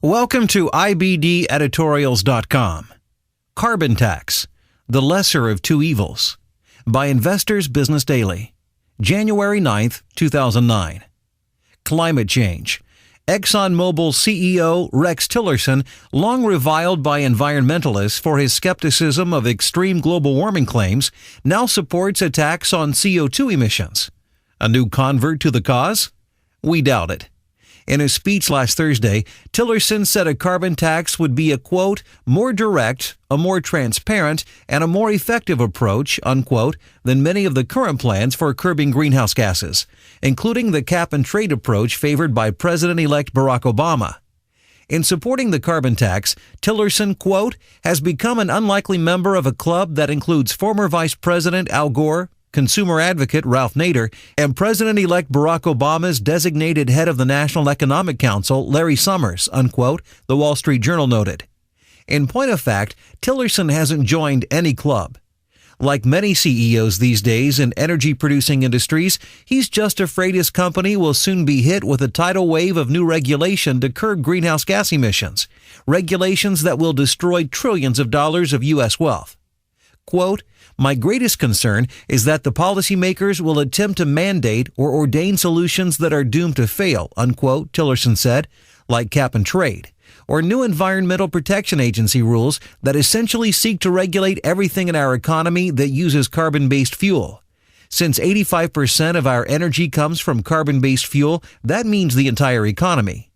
Welcome to IBDEditorials.com. Carbon Tax, the Lesser of Two Evils, by Investors Business Daily, January 9th, 2009. Climate Change. ExxonMobil CEO Rex Tillerson, long reviled by environmentalists for his skepticism of extreme global warming claims, now supports a tax on CO2 emissions. A new convert to the cause? We doubt it. In a speech last Thursday, Tillerson said a carbon tax would be a, quote, more direct, a more transparent, and a more effective approach, unquote, than many of the current plans for curbing greenhouse gases, including the cap-and-trade approach favored by President-elect Barack Obama. In supporting the carbon tax, Tillerson, quote, has become an unlikely member of a club that includes former Vice President Al Gore, consumer advocate Ralph Nader, and President-elect Barack Obama's designated head of the National Economic Council, Larry Summers, unquote, the Wall Street Journal noted. In point of fact, Tillerson hasn't joined any club. Like many CEOs these days in energy-producing industries, he's just afraid his company will soon be hit with a tidal wave of new regulation to curb greenhouse gas emissions, regulations that will destroy trillions of dollars of U.S. wealth. Quote, my greatest concern is that the policymakers will attempt to mandate or ordain solutions that are doomed to fail, unquote, Tillerson said, like cap and trade, or new Environmental Protection Agency rules that essentially seek to regulate everything in our economy that uses carbon-based fuel. Since 85% of our energy comes from carbon-based fuel, that means the entire economy.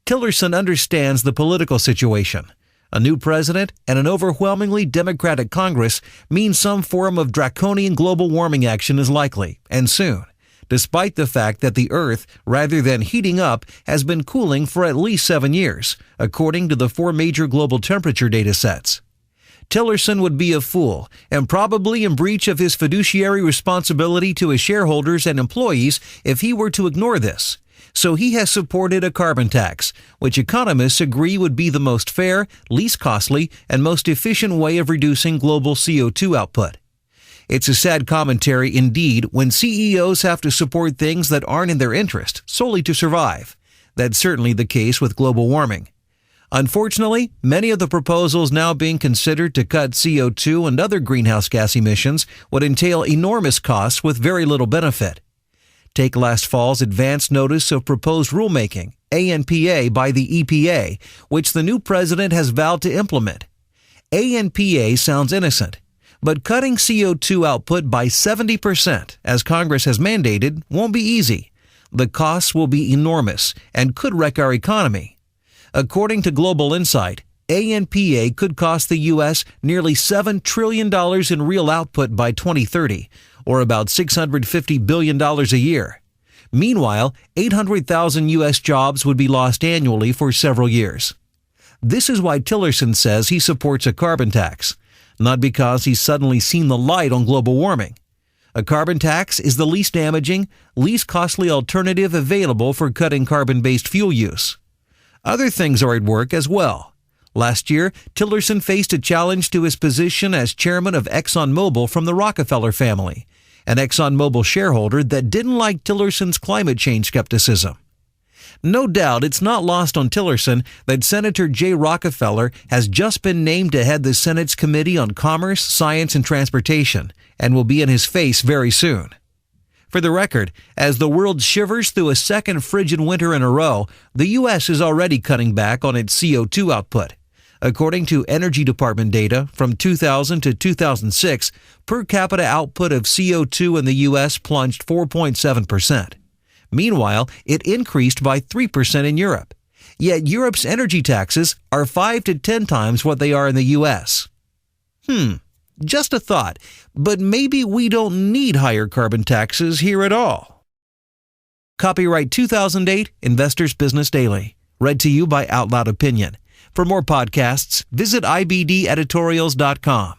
Tillerson understands the political situation. A new president and an overwhelmingly Democratic Congress means some form of draconian global warming action is likely, and soon, despite the fact that the Earth, rather than heating up, has been cooling for at least 7 years, according to the 4 major global temperature data sets. Tillerson would be a fool and probably in breach of his fiduciary responsibility to his shareholders and employees if he were to ignore this. So he has supported a carbon tax, which economists agree would be the most fair, least costly, and most efficient way of reducing global CO2 output. It's a sad commentary indeed when CEOs have to support things that aren't in their interest solely to survive. That's certainly the case with global warming. Unfortunately, many of the proposals now being considered to cut CO2 and other greenhouse gas emissions would entail enormous costs with very little benefit. Take last fall's advance notice of proposed rulemaking, ANPA, by the EPA, which the new president has vowed to implement. ANPA sounds innocent, but cutting CO2 output by 70%, as Congress has mandated, won't be easy. The costs will be enormous and could wreck our economy. According to Global Insight, ANPA could cost the U.S. nearly $7 trillion in real output by 2030, or about $650 billion a year. Meanwhile, 800,000 U.S. jobs would be lost annually for several years. This is why Tillerson says he supports a carbon tax, not because he's suddenly seen the light on global warming. A carbon tax is the least damaging, least costly alternative available for cutting carbon-based fuel use. Other things are at work as well. Last year, Tillerson faced a challenge to his position as chairman of ExxonMobil from the Rockefeller family, an ExxonMobil shareholder that didn't like Tillerson's climate change skepticism. No doubt it's not lost on Tillerson that Senator Jay Rockefeller has just been named to head the Senate's Committee on Commerce, Science, and Transportation, and will be in his face very soon. For the record, as the world shivers through a second frigid winter in a row, the U.S. is already cutting back on its CO2 output. According to Energy Department data from 2000 to 2006, per capita output of CO2 in the U.S. plunged 4.7%. Meanwhile, it increased by 3% in Europe. Yet Europe's energy taxes are 5 to 10 times what they are in the U.S. Just a thought, but maybe we don't need higher carbon taxes here at all. Copyright 2008, Investors Business Daily. Read to you by OutloudOpinion. For more podcasts, visit IBDEditorials.com.